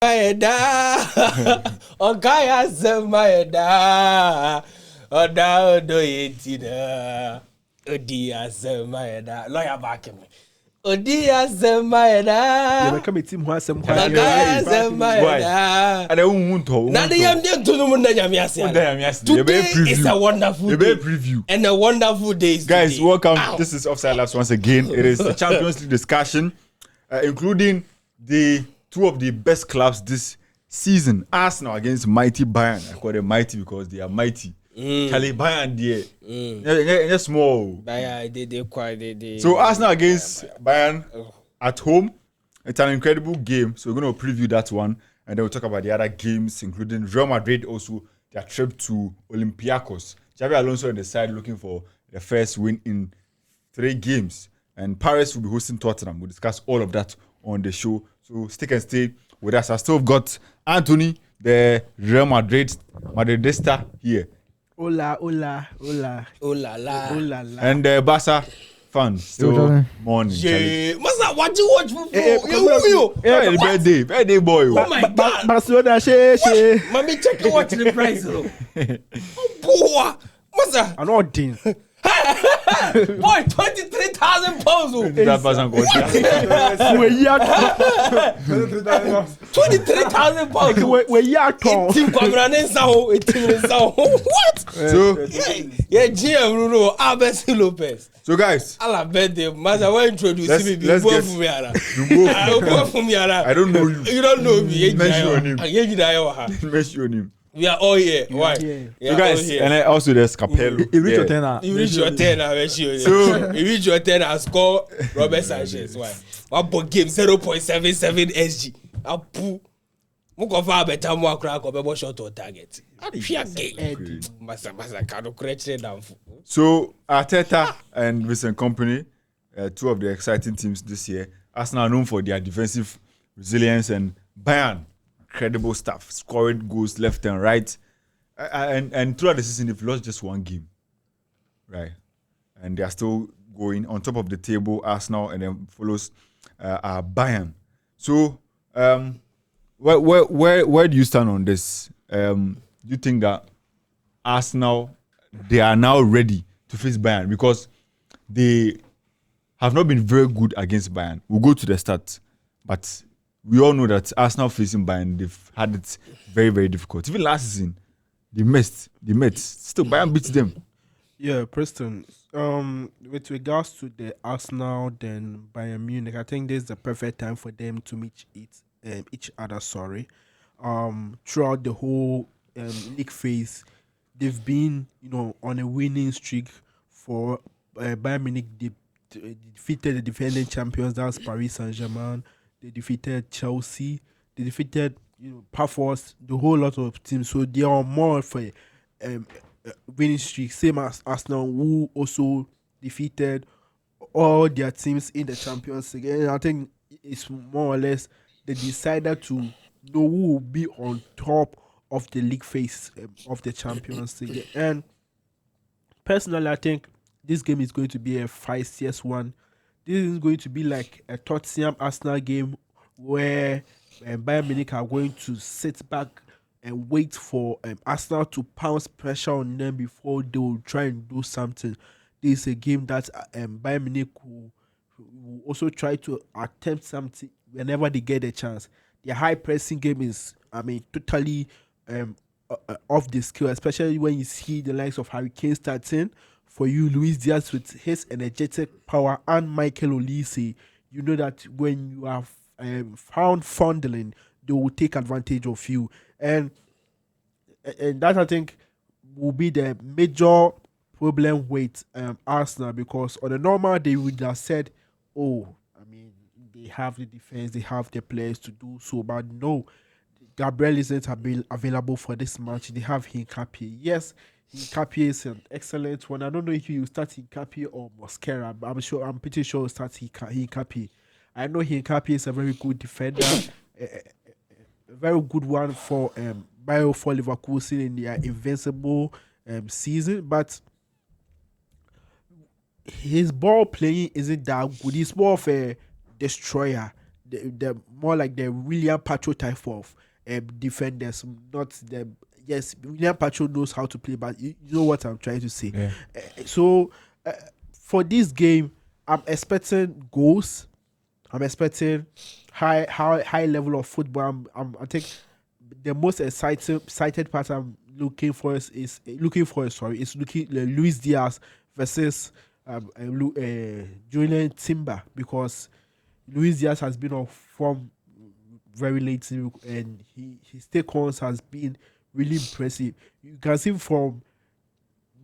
Ogaya Zemaeda, Oda Odoyetina, Odia Zemaeda, lawyer back me. Odia Zemaeda, you come team who has some Ogaya Zemaeda, and I won't hold. Now the young to Munayamias. Today is a wonderful day preview and a wonderful day. Guys, today. welcome. Ow. This is Offside Labs once again. It is a Champions League discussion, including the two of the best clubs this season. Arsenal against mighty Bayern. I call them mighty because they are mighty. Charlie Bayern there. They're small. Bayern, So Arsenal against Bayern at home. It's an incredible game. So we're going to preview that one. And then we'll talk about the other games, including Real Madrid, also their trip to Olympiakos. Xabi Alonso on the side looking for the first win in 3 games. And Paris will be hosting Tottenham. We'll discuss all of that on the show. So stick and stay with us. I still got Anthony, the Real Madridista here. Hola. Oh la la. And the Barca fan still morning. Yeah. Masa, what you watch football? Birthday boy. Oh my God. Barcelona, Mommy, check the watch the price. Oh, boy. Masa. I'm not doing. Boy, 23,000 pounds. That person got 23,000 pounds. What? So, yeah, GM Bruno, Albert Lopez. So guys, I'll bet them. Mother, why introduce me? I don't know you. You don't know me. Mention your name. Mention your name. We are all here. Why? So guys, and also there's Capello. You reach your 10. You reach your 10. So you reach your 10 and score Robert Sanchez. Why? One ball game 0.77 SG. Apu. Mukofa better more crack or better shot on target. So Arteta and Vincent Kompany, two of the exciting teams this year. Arsenal are known for their defensive resilience, and Bayern, incredible stuff, scoring goals left and right. And throughout the season, they've lost just one game, right? And they are still going on top of the table. Arsenal, and then follows Bayern. So, where do you stand on this? Do you think that Arsenal, they are now ready to face Bayern because they have not been very good against Bayern? We'll go to the stats, but we all know that Arsenal facing Bayern, they've had it very, very difficult. Even last season, they missed. Still, Bayern beats them. Yeah, Preston. With regards to the Arsenal, then Bayern Munich, I think this is the perfect time for them to meet each other. Throughout the whole league phase, they've been, on a winning streak. For Bayern Munich, they defeated the defending champions, that's Paris Saint-Germain. They defeated Chelsea. They defeated, Pafos, the whole lot of teams. So they are more for a winning streak, same as Arsenal, who also defeated all their teams in the Champions League. And I think it's more or less they decided to know who will be on top of the league phase of the Champions League. And personally, I think this game is going to be a 5-6 one. This is going to be like a Tottenham Arsenal game where Bayern Munich are going to sit back and wait for Arsenal to pounce pressure on them before they will try and do something. This is a game that Bayern Munich will also try to attempt something whenever they get a chance. Their high pressing game is, totally off the scale, especially when you see the likes of Harry Kane starting. For you, Luis Diaz with his energetic power and Michael Olise, you know that when you are found fondling, they will take advantage of you. And that, I think, will be the major problem with Arsenal, because on a normal they would have said, they have the defense, they have the players to do so, but no, Gabriel isn't available for this match. They have Hincapié. Yes, Hincapié is an excellent one. I don't know if you start Hincapié or Mosquera, but I'm pretty sure you start Hincapié. I know Hincapié is a very good defender, a very good one for Bayern for Leverkusen in their invincible season, but his ball playing isn't that good. He's more of a destroyer the more like the William Pacho type of defenders, not the. Yes, William Pacho knows how to play, but you know what I'm trying to say. Yeah. So for this game, I'm expecting goals. I'm expecting high level of football. I think the most excited part I'm looking for is Luis Diaz versus Julian Timber, because Luis Diaz has been on form very lately, and his take-ons has been really impressive. You can see from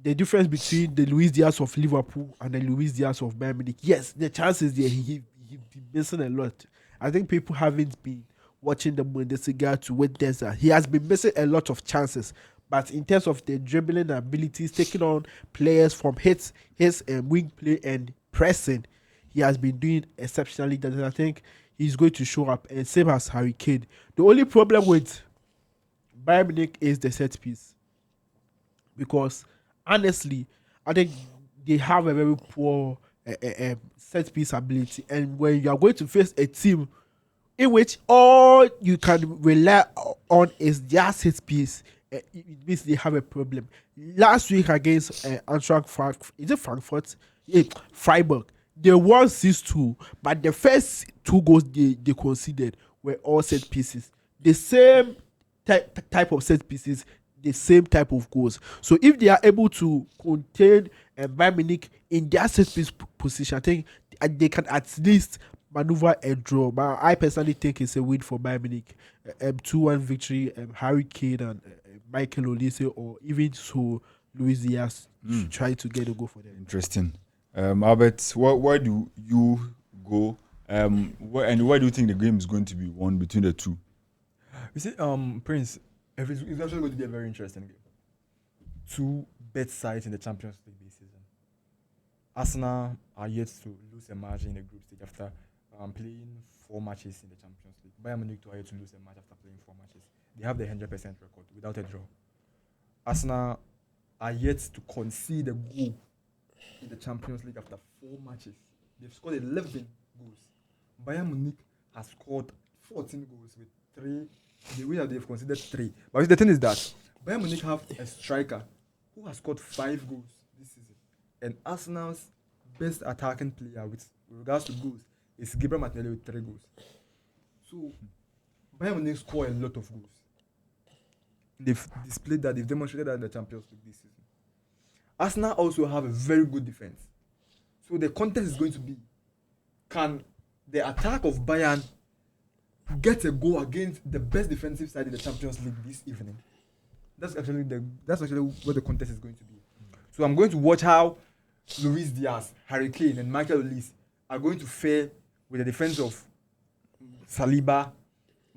the difference between the Luis Diaz of Liverpool and the Luis Diaz of Bayern Munich. Yes, the chances there, he's been missing a lot. I think people haven't been watching the Bundesliga to witness that. He has been missing a lot of chances. But in terms of the dribbling abilities, taking on players from his wing play and pressing, he has been doing exceptionally good. I think he's going to show up, and same as Harry Kane. The only problem with Bayern Munich is the set piece. Because honestly, I think they have a very poor set piece ability. And when you are going to face a team in which all you can rely on is their set piece, it means they have a problem. Last week against Frankfurt? Yeah, Freiburg, they won 6-2, but the first 2 goals they conceded were all set pieces. The same type of set pieces, the same type of goals. So if they are able to contain Bayern Munich in their set piece position, I think they can at least maneuver a draw. But I personally think it's a win for Bayern Munich. 2-1 victory, Harry Kane and Michael Olise, or even so Luis Diaz try to get a goal for them. Interesting. Albert, where do you go? And where do you think the game is going to be won between the two? You see, Prince, it's actually going to be a very interesting game. 2 best sides in the Champions League this season. Arsenal are yet to lose a match in the group stage after playing 4 matches in the Champions League. Bayern Munich are yet to lose a match after playing 4 matches. They have the 100% record without a draw. Arsenal are yet to concede a goal in the Champions League after 4 matches. They've scored 11 goals. Bayern Munich has scored 14 goals with 3. The way that they've conceded 3. But the thing is that Bayern Munich have a striker who has scored 5 goals this season. And Arsenal's best attacking player with regards to goals is Gabriel Martinelli with 3 goals. So Bayern Munich score a lot of goals. They've displayed that, they've demonstrated that in the Champions League this season. Arsenal also have a very good defense. So the contest is going to be, can the attack of Bayern get a goal against the best defensive side in the Champions League this evening? That's actually what the contest is going to be. So I'm going to watch how Luis Diaz, Harry Kane, and Michael Olise are going to fare with the defense of Saliba,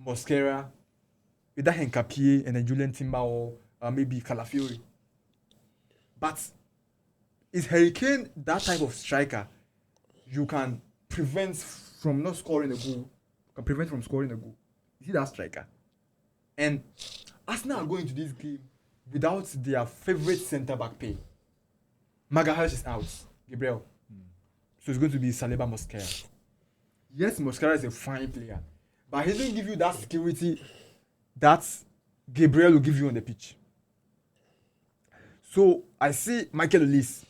Mosquera, either Nkapie and then Julian Timber, or maybe Calafiori. But is Harry Kane that type of striker you can prevent from not scoring a goal? Can prevent from scoring a goal? Is he that striker? And Arsenal are going to this game without their favorite centre-back pair. Magalhaes is out. Gabriel. So it's going to be Saliba Mosquera. Yes, Mosquera is a fine player, but he doesn't give you that security that Gabriel will give you on the pitch. So I see Michael Olise.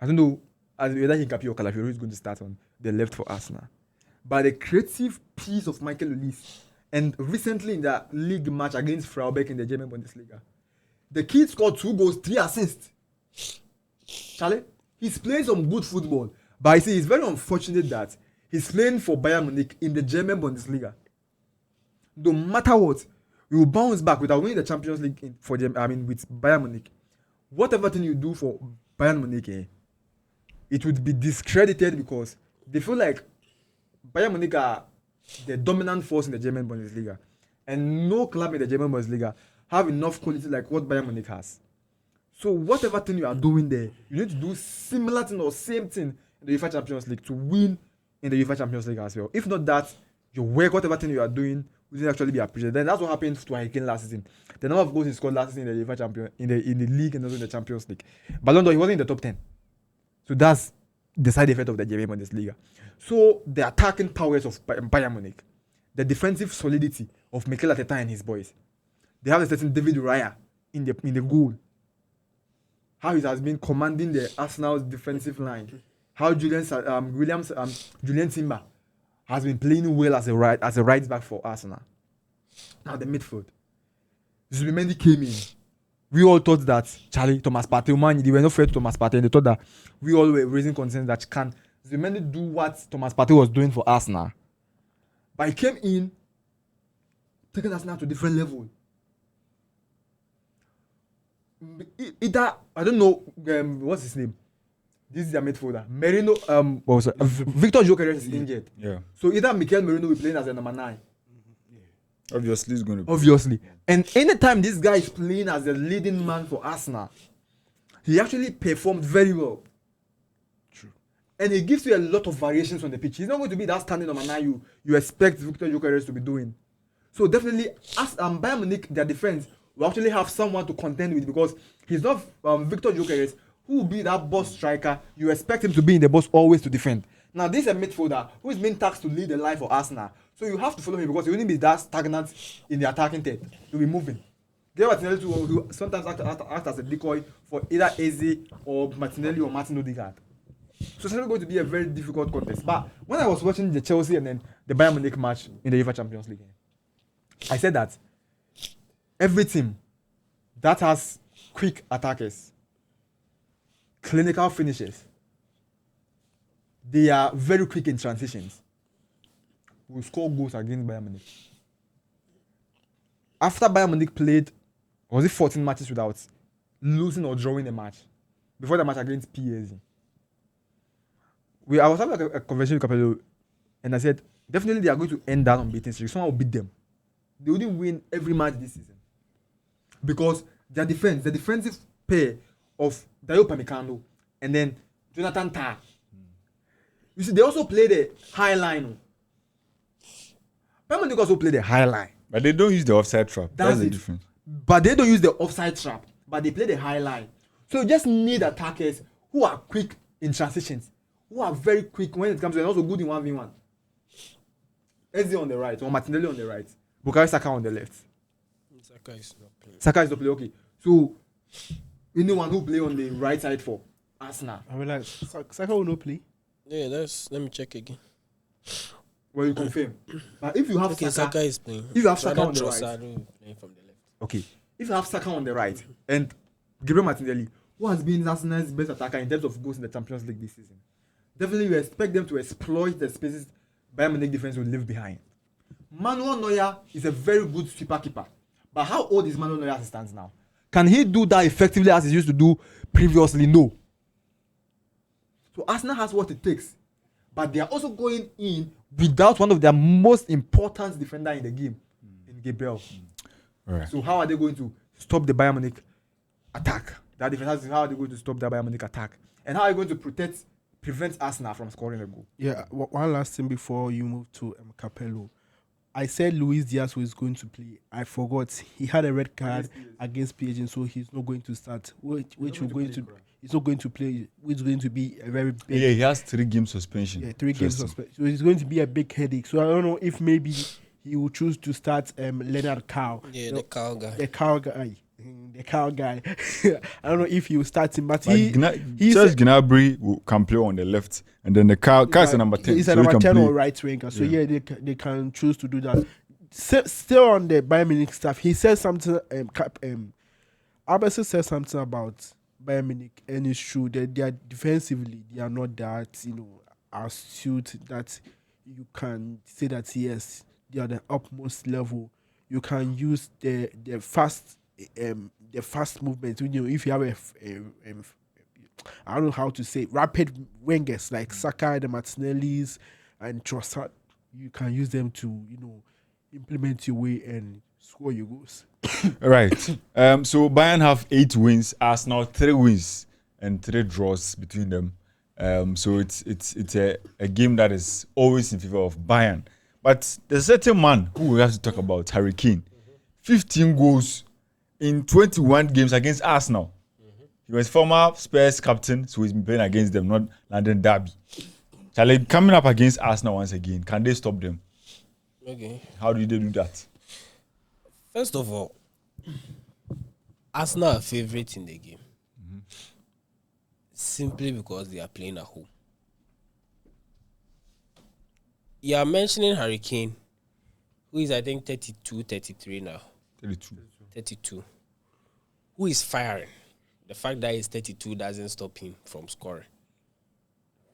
I don't know whether Nkapie or Calafiori is going to start on the left for Arsenal. But the creative piece of Michael Olise, and recently in the league match against Freiburg in the German Bundesliga, the kid scored 2 goals, 3 assists. Charlie, he's playing some good football, but I see it's very unfortunate that he's playing for Bayern Munich in the German Bundesliga. No matter what, you will bounce back without winning the Champions League with Bayern Munich. Whatever thing you do for Bayern Munich, it would be discredited because they feel like Bayern Munich are the dominant force in the German Bundesliga. And no club in the German Bundesliga have enough quality like what Bayern Munich has. So whatever thing you are doing there, you need to do similar thing or same thing in the UEFA Champions League to win in the UEFA Champions League as well. If not that, your work, whatever thing you are doing, will actually be appreciated. Then that's what happened to Harry Kane last season. The number of goals he scored last season in the UEFA Champions in the league and also in the Champions League. Ballon d'Or, he wasn't in the top 10. So that's the side effect of the German Bundesliga. So the attacking powers of Bayern Munich, the defensive solidity of Mikel Arteta and his boys. They have a certain David Raya in the goal. How he has been commanding the Arsenal's defensive line. How Julian Timber has been playing well as a right back for Arsenal. Now the midfield. Zubimendi came in. We all thought that Thomas Partey, they were not afraid of Thomas Partey, and they thought that we all were raising concerns that can Zubimendi do what Thomas Partey was doing for Arsenal. But he came in, taking Arsenal to a different level. Either, I don't know, what's his name? This is their midfielder. Merino, Victor Gyökeres is injured. Yeah. So either Mikel Merino will be playing as a number 9. Obviously, it's going to be. Obviously. And anytime this guy is playing as the leading man for Arsenal, he actually performed very well. True. And he gives you a lot of variations on the pitch. He's not going to be that standing number 9 you expect Victor Gyökeres to be doing. So definitely, as Bayern Munich, their defense will actually have someone to contend with, because he's not Victor Gyökeres, who will be that boss striker. You expect him to be in the box always to defend. Now, this is a midfielder who is being tasked to lead the line for Arsenal. So you have to follow him, because he wouldn't be that stagnant in the attacking third. He'll be moving. Gabriel Martinelli will sometimes act as a decoy for either Eze or Martinelli or Martin Odegaard. So it's going to be a very difficult contest. But when I was watching the Chelsea and then the Bayern Munich match in the UEFA Champions League, I said that every team that has quick attackers, clinical finishers, they are very quick in transitions, will score goals against Bayern Munich. After Bayern Munich played, was it 14 matches without losing or drawing a match? Before the match against PSG. I was having a conversation with Capello, and I said, definitely they are going to end that unbeaten series. Someone will beat them. They wouldn't win every match this season. Because their defense, the defensive pair of Dayo Upamecano and then Jonathan Tah. You see, they also play the high line. Bayern Munich also play the high line. But they don't use the offside trap. That's the difference. But they don't use the offside trap. But they play the high line. So you just need attackers who are quick in transitions, who are very quick when it comes to, and also good in 1v1. Eze on the right, or Martinelli on the right, Bukayo Saka on the left. Saka is not playing. Saka is not playing, okay. So, anyone who play on the right side for Arsenal. I mean, like, Saka will not play. Yeah, let me check again. Well, you confirm. But if you have Saka is playing. If you have Saka on the right. Playing from the left. Okay. If you have Saka on the right and Gabriel Martinelli, who has been Arsenal's best attacker in terms of goals in the Champions League this season, definitely you expect them to exploit the spaces Bayern Munich defense will leave behind. Manuel Neuer is a very good sweeper keeper. But how old is Manuel Neuer as it stands now? Can he do that effectively as he used to do previously? No. So Arsenal has what it takes. But they are also going in without one of their most important defenders in the game, in Gabriel. Right. So how are they going to stop the Bayern Munich attack? That defense, how are they going to stop the Bayern Munich attack? And how are you going to prevent Arsenal from scoring a goal? Yeah, one last thing before you move to Capello. I said Luis Diaz was going to play. I forgot. He had a red card against PSG, so he's not going to start. He's not going to play. Which is going to be a very big. Yeah, he has 3 game suspension. Yeah, 3 games suspension. So it's going to be a big headache. So I don't know if maybe he will choose to start Leonard Cow. Yeah, the cow guy. The cow guy. The cow guy. I don't know if he will start him, but Serge Gnabry can play on the left, and then the cow is a number 10. He's a number 10 or right winger. So yeah, they can choose to do that. Still on the Bayern Munich stuff, he said something. Albertson said something about Bayern Munich, and it's true that they are defensively they are not that astute that you can say that yes they are the utmost level. You can use the fast movement. If you have I don't know how to say rapid wingers like Saka, the Martinellis, and Trossard, you can use them to implement your way and score your goals. Right. So Bayern have 8 wins, Arsenal 3 wins and 3 draws between them. So it's a game that is always in favor of Bayern. But there's a certain man who we have to talk about, Harry Kane. 15 goals in 21 games against Arsenal. He was former Spurs captain, so he's been playing against them, not London Derby. Charlie, coming up against Arsenal once again, can they stop them? Okay. How do they do that? First of all, Arsenal are favourite in the game. Simply because they are playing at home. You are mentioning Harry Kane, who is, I think, 32, 33 now. 32. Who is firing. The fact that he's 32 doesn't stop him from scoring.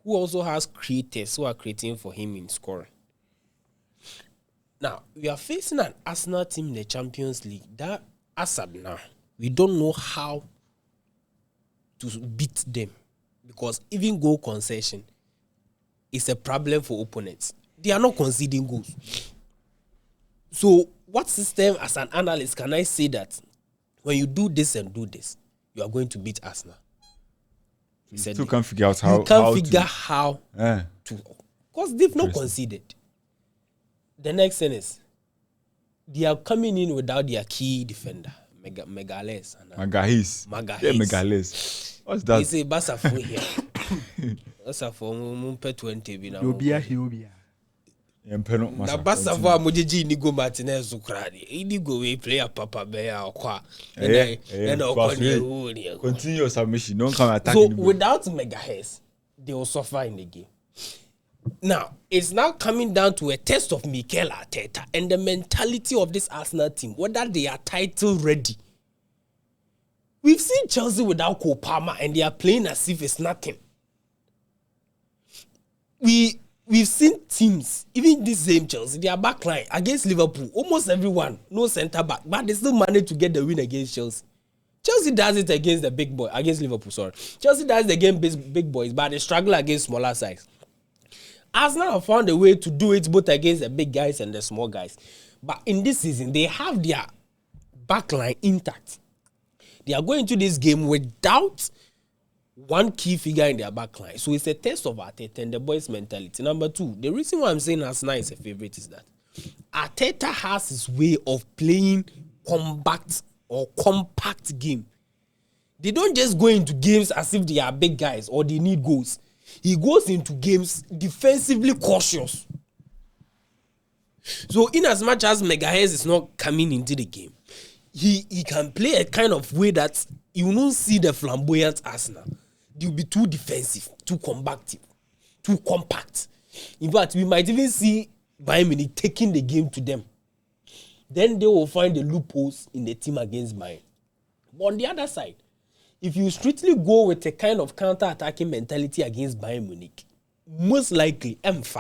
Who also has creators who are creating for him in scoring. Now, we are facing an Arsenal team in the Champions League that, as of now, we don't know how to beat them. Because even goal concession is a problem for opponents. They are not conceding goals. So, what system as an analyst can I say that when you do this and do this, you are going to beat Arsenal? You still can't figure out how. You can't figure how to. Because they've not conceded. The next thing is, they are coming in without their key defender, Megales. Magahis. Yeah, Megales. What's that? They say, Basafo here. Basafo, Mumpe 20. He'll Na Basafo, Mojiji, Inigo Martinez, Ukradi. Inigo, we play a Papa Bear or Qua. Continue your submission. Don't come attack. So, without Megales, they will suffer in the game. Now, it's now coming down to a test of Mikel Arteta and the mentality of this Arsenal team, whether they are title ready. We've seen Chelsea without Cole Palmer and they are playing as if it's nothing. We've seen teams, even this same Chelsea, their backline against Liverpool, almost everyone, no centre back, but they still managed to get the win against Chelsea. Chelsea does it against the big boy, against Liverpool, sorry. Chelsea does it against big boys, but they struggle against smaller size. Arsenal have found a way to do it both against the big guys and the small guys. But in this season, they have their backline intact. They are going into this game without one key figure in their backline. So it's a test of Arteta and the boys' mentality. Number two, the reason why I'm saying Arsenal is a favourite is that Arteta has his way of playing compact game. They don't just go into games as if they are big guys or they need goals. He goes into games defensively cautious. So in as much as Megahez is not coming into the game, he can play a kind of way that you won't see the flamboyant Arsenal. They'll be too defensive, too combative, too compact. In fact, we might even see Bayern Munich taking the game to them. Then they will find the loopholes in the team against Bayern. But on the other side, if you strictly go with a kind of counter-attacking mentality against Bayern Munich, most likely, as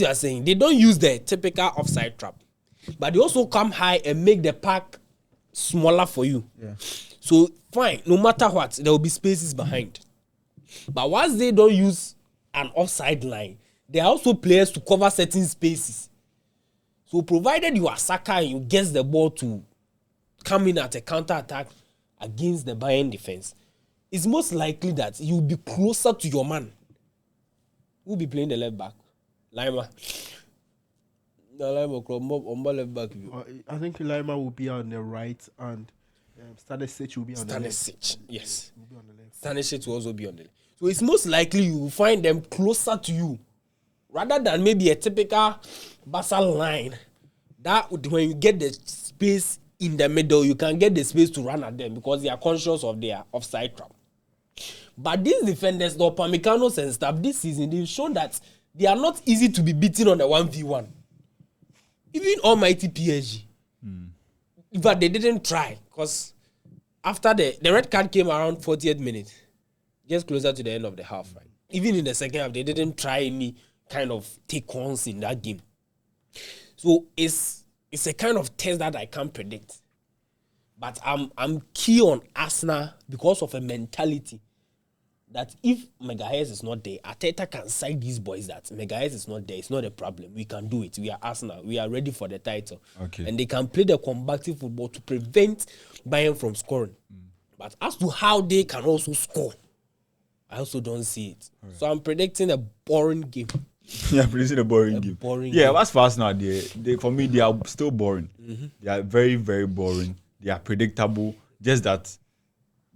you are saying, they don't use the typical offside trap, but they also come high and make the pack smaller for you. Yeah. So, fine, no matter what, there will be spaces behind. But once they don't use an offside line, there are also players to cover certain spaces. So, provided you are Saka and you get the ball to come in at a counter-attack against the Bayern defense, it's most likely that you'll be closer to your man. Who'll be playing the left back? Lima. No, Lima, on my left back. I think Lima will be on the right and Stanisic will be on the left. Stanisic, yes. Will be on the left. Stanisic will also be on the left. So it's most likely you will find them closer to you rather than maybe a typical basal line that when you get the space in the middle, you can get the space to run at them because they are conscious of their offside trap. But these defenders, the Upamecano's and stuff, this season, they've shown that they are not easy to be beaten on the 1v1. Even almighty PSG. In fact, they didn't try because after the red card came around 40th minute, just closer to the end of the half, right? Even in the second half, they didn't try any kind of take-ons in that game. So it's a kind of test that I can't predict. But I'm key on Arsenal because of a mentality that if Megahez is not there, Arteta can side these boys that Megahez is not there. It's not a problem. We can do it. We are Arsenal. We are ready for the title. Okay. And they can play the combative football to prevent Bayern from scoring. But as to how they can also score, I also don't see it. Right. So I'm predicting a boring game. Yeah, predicting a boring game. Game. As for Arsenal, for me, they are still boring. They are very, very boring. They are predictable. Just that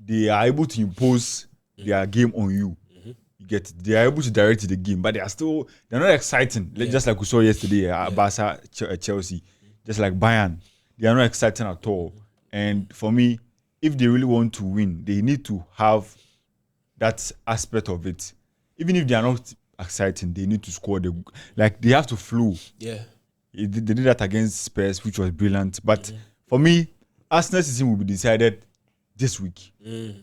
they are able to impose their game on you. You get it. They are able to direct the game, but they're not exciting. Just like we saw yesterday, Barca, Chelsea, just like Bayern, they are not exciting at all. And for me, if they really want to win, they need to have that aspect of it. Even if they are not exciting, they need to score. They have to flow. Yeah. They did that against Spurs, which was brilliant. But for me, Arsenal's season will be decided this week. If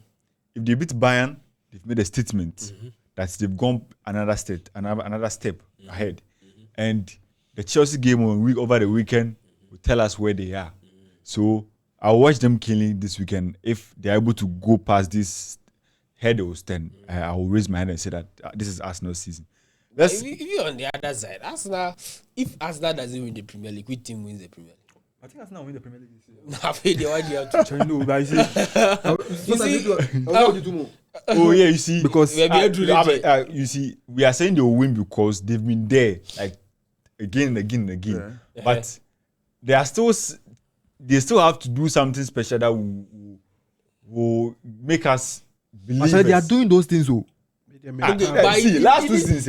they beat Bayern, they've made a statement that they've gone another step ahead. And the Chelsea game over the weekend will tell us where they are. So I'll watch them killing this weekend. If they're able to go past this hurdles, then I will raise my hand and say that this is Arsenal's season. If you're on the other side, if Arsenal doesn't win the Premier League, which team wins the Premier League? I think Arsenal win the Premier League this year. I've heard the one you have to. No, but you see, Oh yeah, you see, because you see, we are saying they will win because they've been there like again and again and again. Yeah. But they still have to do something special that will make us believe. Actually, they are doing those things. Last two seasons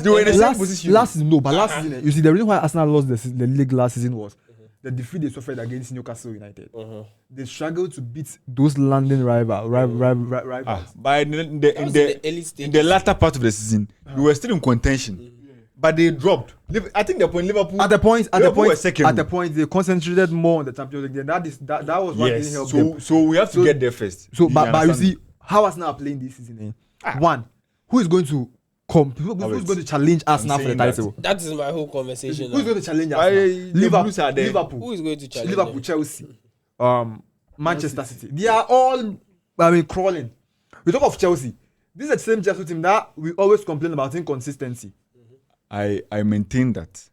they were in the same position. Last season, no, but last season, you see, the reason why Arsenal lost the league last season was the defeat they suffered against Newcastle United. They struggled to beat those London rivals. But in the latter part of the season, we were still in contention, but they dropped. I think the point Liverpool were second. They concentrated more on the Champions League. That was what didn't help them. So we have to get there first. So, but you see how Arsenal are playing this season. One, who is going to who's going to challenge Arsenal for the title? That is my whole conversation. Who's going to challenge Arsenal? Liverpool. Who is going to challenge Liverpool, Chelsea, Manchester City. They are all, crawling. We talk of Chelsea. This is the same Chelsea team that we always complain about inconsistency. I maintain that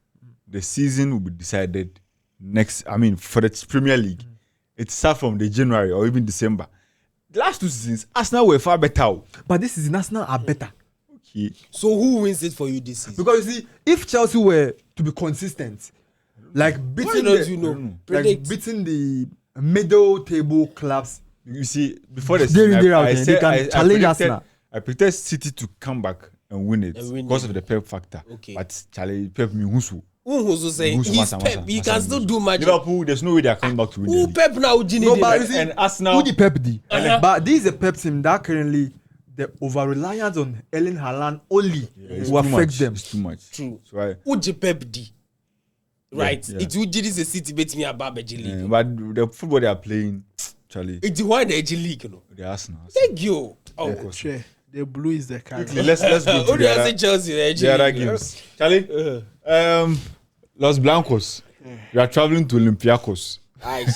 the season will be decided for the Premier League. It starts from the January or even December. The last two seasons, Arsenal were far better. But this season, Arsenal are better. Okay. So who wins it for you this season? Because you see, if Chelsea were to be consistent, beating the middle table clubs, you see, before the season, I predicted City to come back and win it because of the Pep factor. Okay. But Pep Mihusu. Who's saying he's Pep? He can still do magic. Liverpool, there's no way they are coming back to win. Who Pep now? No, but you see, and Arsenal. Who the Pep did? But this is a Pep team that currently the over reliance on Erling Haaland only will affect them. It's too much. True. So who the Pep did? Right. Yeah. It would this a City bet me about the league. But the football they are playing, Charlie. It's why the league, you know. The Arsenal. Thank you. Oh, sure. The blue is the color. Let's go to the other games. Charlie, Los Blancos. We are traveling to Olympiakos. Bas,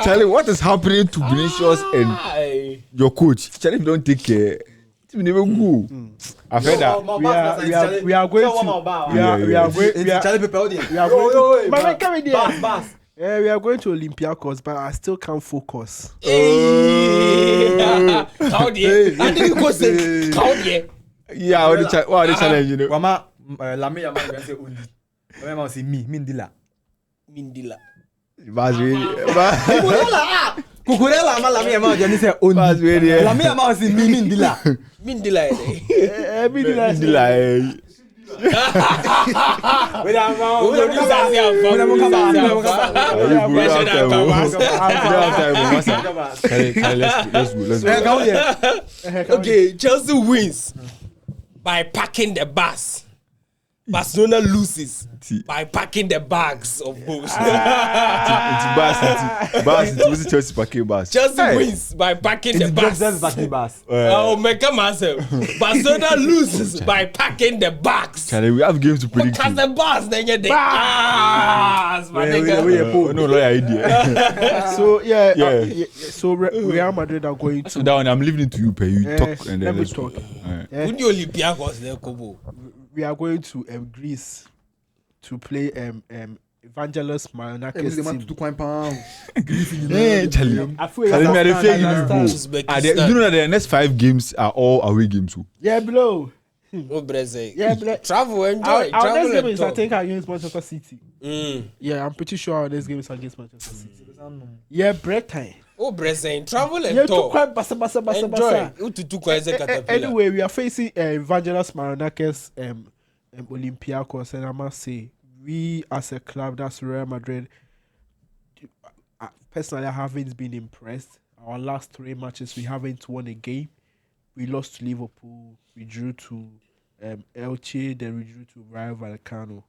Charlie, what is happening to Vinicius and your coach? Charlie, don't take care. I've heard that. We are going to Olympiakos, but I still can't focus. Yeah, what the challenge, you know? Mama, Lame Yama say only. Mama say Mindila. Kukurela ama Lame Yama jani say only. Lame Yama say Mindila. Mindila. Okay, Chelsea wins by packing the bus. Barcelona loses by packing the bags of goals. It was Chelsea packing bus. Chelsea wins by packing the bus. Oh, make a myself. Barcelona loses by packing the bags. Charlie, we have games to predict. Because the bus, then you bus, my nigga. No idea. So Real Madrid are going to. So that one, I'm leaving it to you, Pay. You talk and then let me talk. Who you Olympiakos there, Kobo? We are going to Greece to play Evangelos Marinakis team. Charlie, you know that the next 5 games are all away games. Yeah, bro. Oh, Brazil. Yeah, Travel, enjoy. Our Travel next game and is, I talk. think, against Manchester City. Yeah, I'm pretty sure our next game is against Manchester City. Yeah, break time. Oh, Brazil. Travel Yeah, and too talk. quite basa. Enjoy. Ututu kwa eze caterpillar. Anyway, we are facing Evangelos Maranakis Olympiakos, and I must say, we as a club, that's Real Madrid, personally, I haven't been impressed. Our last 3 matches, we haven't won a game. We lost to Liverpool, we drew to Elche, then we drew to Rayo Vallecano.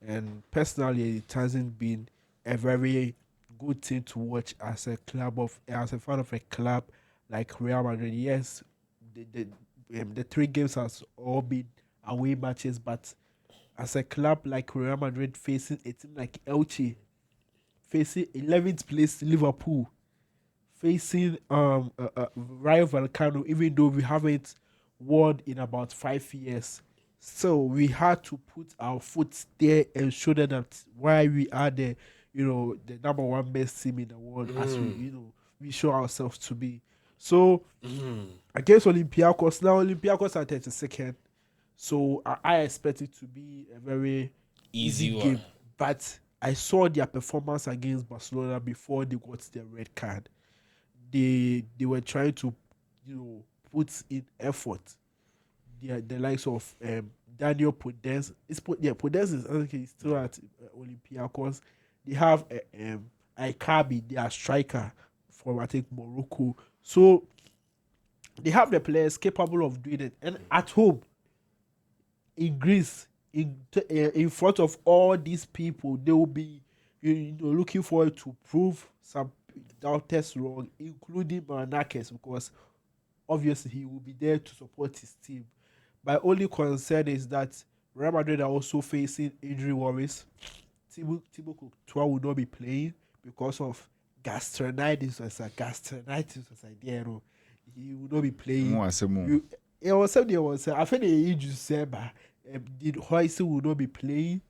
And personally, it hasn't been a very good thing to watch as a fan of a club like Real Madrid. Yes, the 3 games has all been away matches, but as a club like Real Madrid facing a team like Elche, facing 11th place Liverpool, facing Rayo Vallecano, even though we haven't won in about 5 years. So we had to put our foot there and show them that why we are the number 1 best team in the world as we show ourselves to be. So against Olympiakos, now Olympiakos are 32nd. So I expect it to be a very easy one. game. But I saw their performance against Barcelona before they got their red card. They were trying to put in effort. The likes of Daniel Podence. Podence is still at Olympiakos. They have Aikabi, their striker from, I think, Morocco. So they have the players capable of doing it. And at home, in Greece, in front of all these people, they will be looking forward to prove some doubters wrong, including Maranakis, because obviously he will be there to support his team. My only concern is that Real Madrid are also facing injury worries. Thibaut Courtois will not be playing because of gastronitis. He will not be playing. I think the injury said, but Hoyce will not be playing.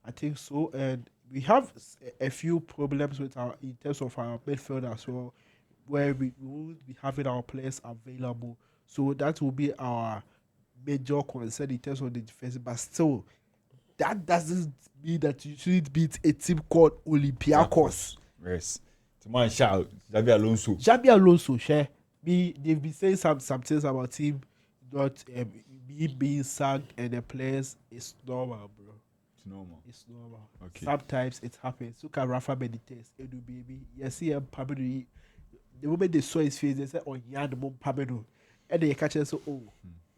I think so, and we have a few problems in terms of our midfield as well, where we won't be having our players available. So that will be our major concern in terms of the defense. But still, that doesn't mean that you shouldn't beat a team called Olympiakos. Yes. Tomorrow, Xabi Alonso, they've been saying some things about him not being sacked, and the players. It's normal, bro. It's normal. Okay. Sometimes it happens. Look at Rafa Benitez, Edu baby. You see him, Pablo. The moment they saw his face, they said, "Oh, yeah, the mom Pablo," and they catch us. So,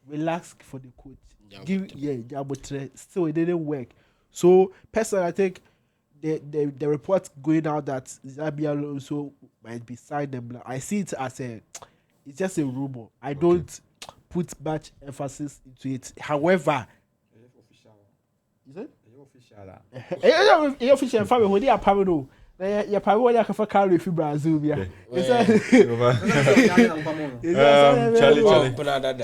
relax for the coach. Still, it didn't work. So, personally, I think the reports going out that Xabi Alonso might be signed them. I see it as it's just a rumor. I don't put much emphasis into it. However, is it? Official family when they are Pablo. You probably want to carry if Brazil.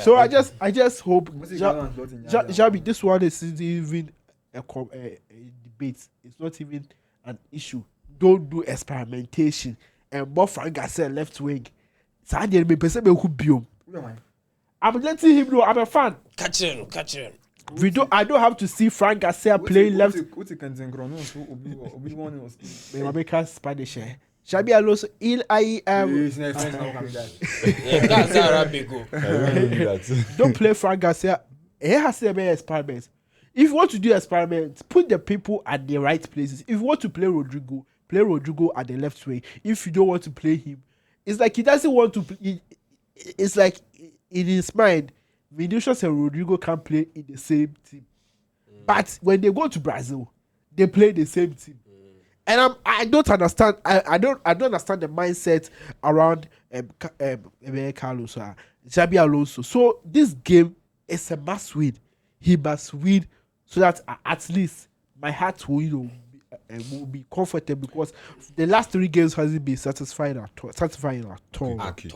So I just hope Xabi, this one is even a debate. It's not even an issue. Don't do experimentation. And Bob Frank Garcia left wing. I'm letting him know I'm a fan. Catch him. I don't have to see Frank Garcia playing left. Spanish. Xabi Alonso, That's Arabic. Don't play Frank Garcia. He has to be experiments. If you want to do experiments, put the people at the right places. If you want to play Rodrigo at the left wing. If you don't want to play him, it's like he doesn't want to play. It's like in his mind, Vinicius and Rodrigo can't play in the same team. But when they go to Brazil, they play the same team. And I don't understand. I don't understand the mindset around Carlos Xabi Alonso. So this game is a must win. He must win so that at least my heart will be comfortable, because the last 3 games hasn't been satisfying at all. Okay.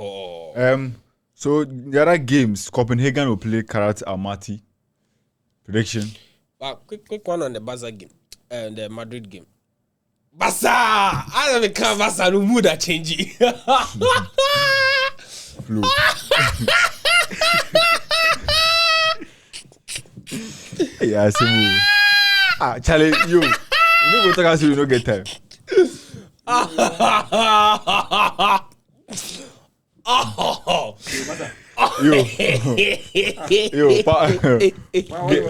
So the other games, Copenhagen will play Karat Almaty. Prediction. Quick one on the Barca game and the Madrid game. Barca! I don't become Barca. No mood are changing. Yeah, Simu. Charlie, you go talk as you no get time.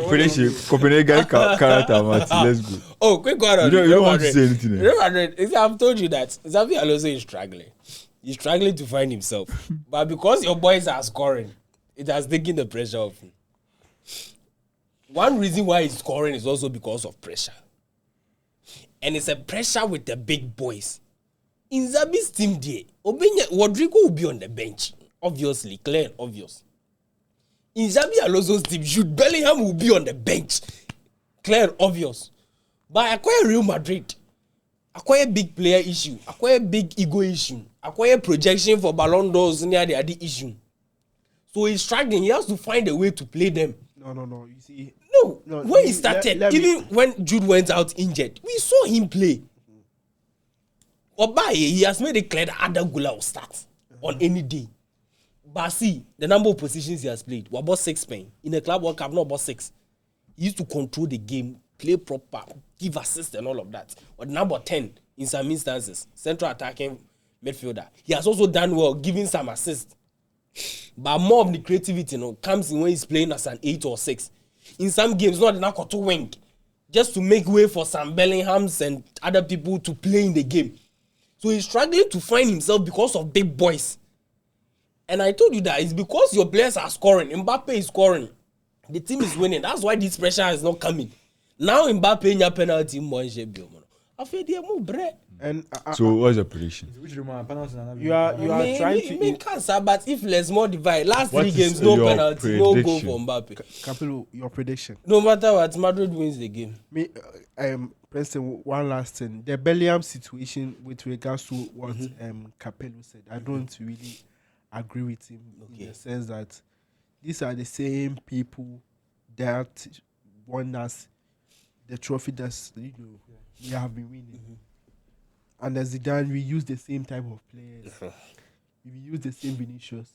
Finish it. Copenhagen character, Martin. Let's go. Oh, quick one on You don't Real want to Madrid. say anything. Real Madrid, I've told you that Xavi Alonso is struggling. He's struggling to find himself. But because your boys are scoring, it has taken the pressure off him. One reason why he's scoring is also because of pressure. And it's a pressure with the big boys. In Xavi's team there, Rodrigo will be on the bench. Obviously, clear and obvious. In Xavi Alonso's team, Jude Bellingham will be on the bench. Clear and obvious. But acquire Real Madrid, acquire big player issue, acquire big ego issue, acquire projection for Ballon d'Ors near the other issue. So he's struggling. He has to find a way to play them. No. You see, No, when he started, even when Jude went out injured, we saw him play. Obaye, he has made it clear that Ada Gula will start on any day. But see, the number of positions he has played, we're about 6 men. In a club World Cup, not about 6. He used to control the game, play proper, give assist and all of that. But number 10, in some instances, central attacking midfielder. He has also done well, giving some assist. But more of the creativity, comes in when he's playing as an 8 or 6. In some games, not enough to wing, just to make way for some Bellinghams and other people to play in the game. So he's struggling to find himself because of big boys. And I told you that it's because your players are scoring. Mbappe is scoring. The team is winning. That's why this pressure is not coming. Now Mbappe in your penalty, and So what's your prediction? you are trying to. Cancer, but if less more divide, last What 3 is games, no your penalty, no goal prediction? for Mbappe. Capello, your prediction. No matter what, Madrid wins the game. Me, Preston, one last thing. The Bellingham situation with regards to what Capello said, I don't really agree with him in the sense that these are the same people that won us the trophy that we have been winning. And as Zidane, we use the same type of players. We use the same Vinicius.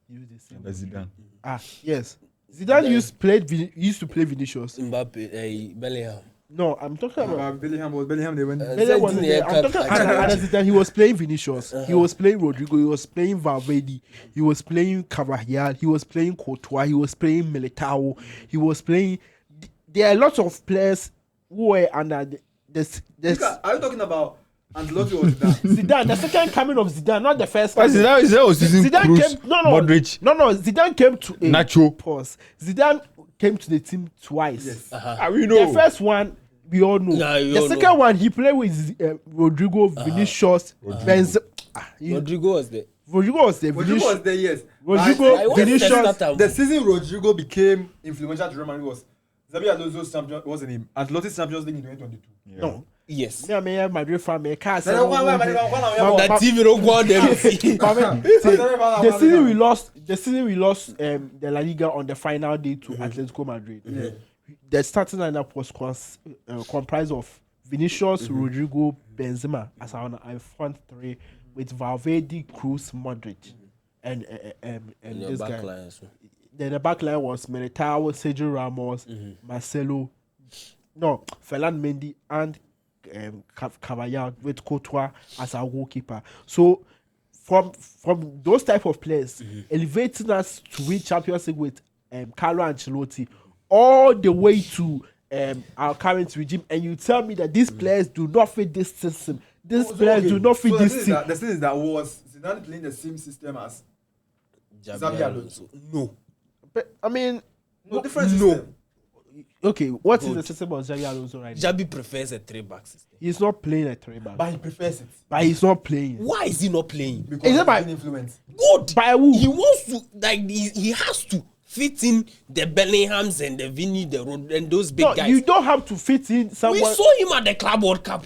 Use the same. That's Zidane. Yes. Zidane used to play Vinicius. Mbappe, Bellingham. No, I'm talking about Bellingham, they went. Bellingham wasn't there. I'm talking about Zidane. He was playing Vinicius. He was playing Rodrigo. He was playing Valverde. He was playing Carvajal. He was playing Courtois. He was playing Militao. He was playing. There are lots of players who were under this. Are you talking about Ancelotti or Zidane? Zidane, the second coming of Zidane, not the first coming. Zidane was using Zidane Cruz, came. No. Modric. No. Zidane came to Nacho. Pause. Zidane came to the team twice. Yes. We know. The first one, we all know. Nah, we the all second know. one, he played with Rodrigo, Vinicius, Benzema. Rodrigo was there. Rodrigo was there. Rodrigo was there, yes. Rodrigo, I was Vinicius. the The season Rodrigo became influential to Real Madrid was Xabi Alonso's champion. What's the name? Ancelotti's Champions League in 2022. Yeah. No. Yes. Me, I'm a Madrid fan. Me can't say. That TV don't go on there. The season we lost the La Liga on the final day to Atletico Madrid. The starting lineup was comprised of Vinicius, Rodrigo, Benzema as our front three with Valverde, Cruz, Modric, and this guy. Then the back line was Militao, Sergio Ramos, Marcelo, Ferland Mendy, and Carvajal with Courtois as our goalkeeper. So from those type of players, elevating us to win Champions League with Carlo Ancelotti, all the way to our current regime, and you tell me that these players do not fit this system. These players do not fit this team. The thing is that was Zidane playing the same system as Xabi Alonso? No. But I mean, No, different system. okay, what is the system of Xabi Alonso right now? Jabi prefers a 3-back system. He's not playing a 3-back. But he prefers it. But he's not playing. Why is he not playing? Because Is it of by- his influence. Good. By who? He wants to, he has to fit in the Bellinghams and the Vini, the Rod, and those big No, guys. you don't have to fit in We someone. saw him at the Club World Cup.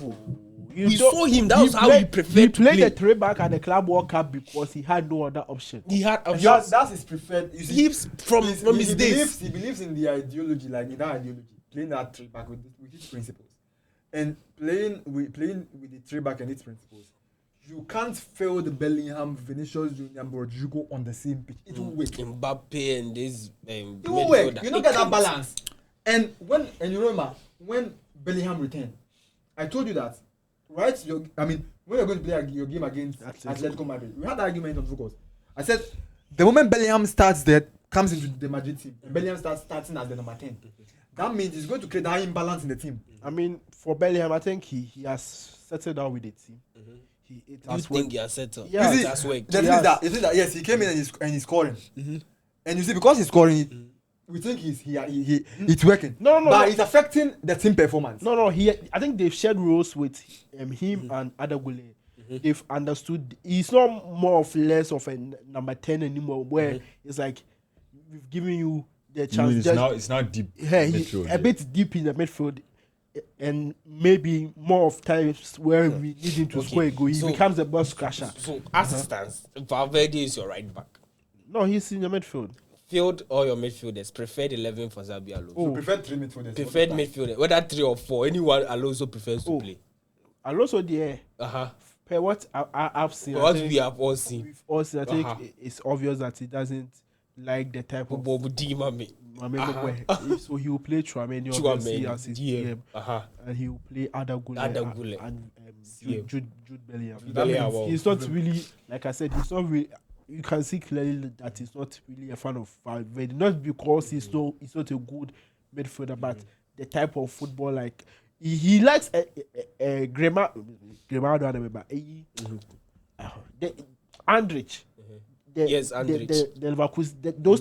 We saw him. That was how he preferred He to played play. the 3-back at the Club World Cup because he had no other option. He had And options. that's his preferred. You see, He's from his days. He believes in the ideology, like in that ideology, playing that three back with its principles, and playing with the three back and its principles. You can't fail the Bellingham, Vinicius Junior, and Rodrigo on the same pitch. It will work. Mbappe and this It will work. You don't get that balance. And you remember when Bellingham returned, I told you that, right? When you're going to play your game against Atletico Madrid, we had that argument on Focus. I said the moment Bellingham comes into the Madrid team, and Bellingham starting as the number 10, that means he's going to create that imbalance in the team. I mean, for Bellingham, I think he has settled down with the team. You think he has settled? Yeah, it has worked. The thing is that yes, he came in and he's scoring, and you see because he's scoring, we think it's working. But it's affecting the team performance. I think they've shared roles with him and Adagule. They've understood he's not more or less of a number 10 anymore. Where it's like we've given you the chance. It's not deep. A bit deep in the midfield. And maybe more of times where we need him to score a goal, he becomes a bus crusher. So, as it stands, Valverde is your right back. No, he's in the midfield. Field all your midfielders. Preferred 11 for Xabi Alonso. So preferred 3 midfielders. Preferred midfielder. Whether 3 or 4, anyone Alonso prefers to play. Alonso there. Per what I've seen. What we have all seen. We've all seen. I think it's obvious that he doesn't like the type of. So he will play Tchouaméni as his DM, and he will play Adagule and Jude Bellingham. That means he's not really, like I said, he's not really. You can see clearly that he's not really a fan of Valverde. Not because he's not a good midfielder, but the type of football like he likes Grimaldo, Andrich. Those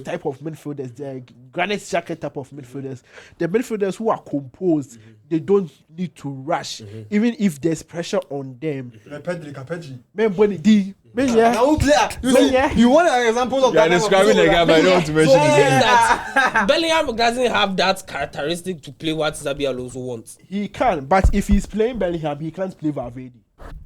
type of midfielders, the Granit Xhaka type of midfielders, the midfielders who are composed, they don't need to rush, even if there's pressure on them. You want an example of that? You're describing the guy, but I don't want to mention his name. That Bellingham doesn't have that characteristic to play what Xabi Alonso wants. He can, but if he's playing Bellingham, he can't play Valverde.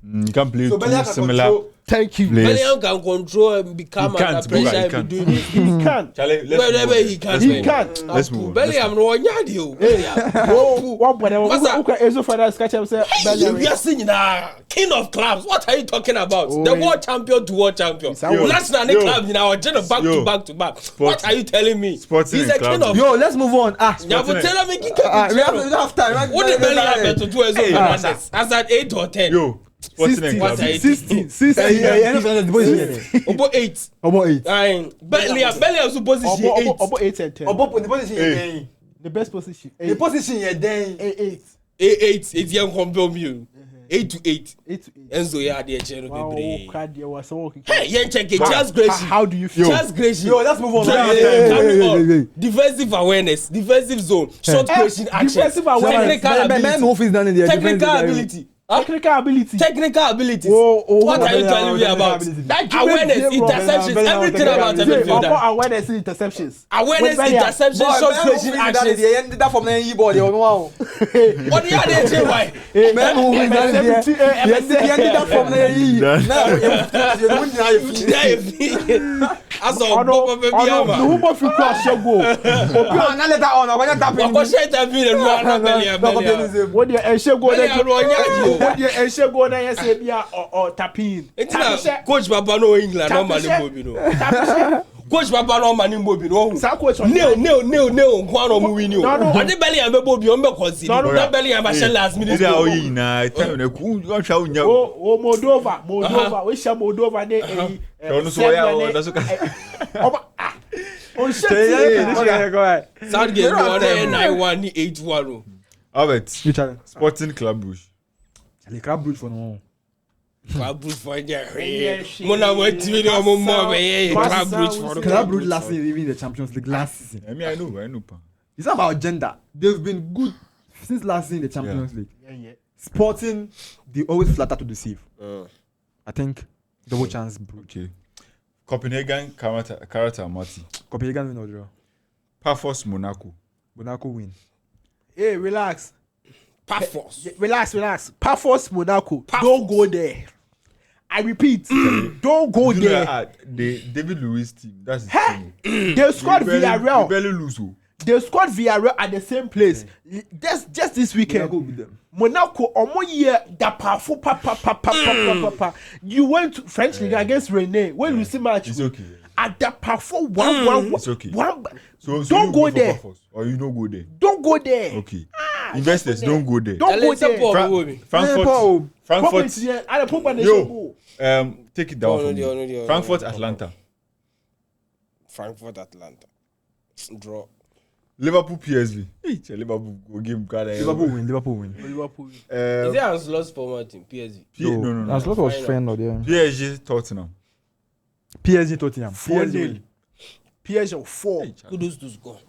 You can't play so two similar. Thank you. Bellingham can control and become under pressure. He can. Wherever he can. He can. Let's move. Bellingham no one yard you. One point. Eso for that sketch him say Bellingham. You are seeing king of clubs. What are you talking about? The world champion to world champion. National club in our general back to back. What are you telling me? He's a king of. Yo, let's move on. You have to tell me. We have time. What did Bellingham to do as at 8 or 10? Yo. 16. What are you 16. About 8. Bellingham supposed to be 8. About 8 and 10. About the position. The best position. The position you're then 8. 8. It's young compare me. 8 to 8. Enzo ya the channel be. Hey, you check it. Just grace. How do you feel? Just grace. Yo, let's move on. Defensive awareness, defensive zone, short creation action, technical ability. Technical ability. What are you telling me about? Awareness, interceptions, everything about the midfielder. Awareness, interceptions. Awareness, interceptions, short creation actions. What do you have to why? As a Bobo baby, Coach Papa no England, no money Bobby no. Coach Papa no money Bobby no. No, one of we knew. I did belly and Bobby on because no belly and Michelle last minute. Moldova, we shall Moldova there. Southgate 9-1-8-1. Albert, Sporting Club Brugge. Le Club Brugge for no. Club Brugge for Mona went to video more. Club Brugge last season even the Champions League last season. I know. It's not about gender. They've been good since last season in the Champions League. Sporting, they always flatter to deceive. I think double chance Brugge. Okay. Copenhagen, Karata, Marty. Copenhagen win or draw. Pafos, Monaco. Monaco win. Hey, relax. Pafos. Relax. Pafos, Monaco. Don't go there. I repeat, don't go there. The David Luiz team, that's his team. They scored Villarreal. They barely lose. They scored Villarreal at the same place. Just this weekend. Monaco, year that powerful. You went to French League against Rennes. When you see match, it's okay. At that powerful 1-1. It's okay. So don't go there. Or you don't go there. Don't go there. Okay. Investors, don't go there. Don't go there. Frankfurt. Yo. Take it down from me. Frankfurt, Atlanta. Frankfurt, Atlanta. Draw. Liverpool, PSV. Hey, Liverpool go game. Liverpool win. Liverpool. Is there Ancelot's former team? PSG. No. Ancelotti was friend of them. PSG, Tottenham. PSG, Tottenham. 4-0. PSG 4. Kudos to score.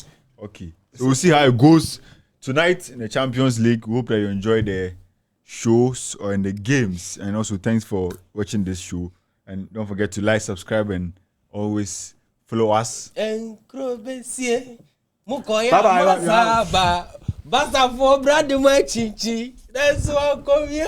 Okay. So we'll see how it goes tonight in the Champions League. We hope that you enjoy the shows or in the games. And also thanks for watching this show. And don't forget to like, subscribe, and always follow us. Bye-bye. Basta for brother my chichi. That's what come here.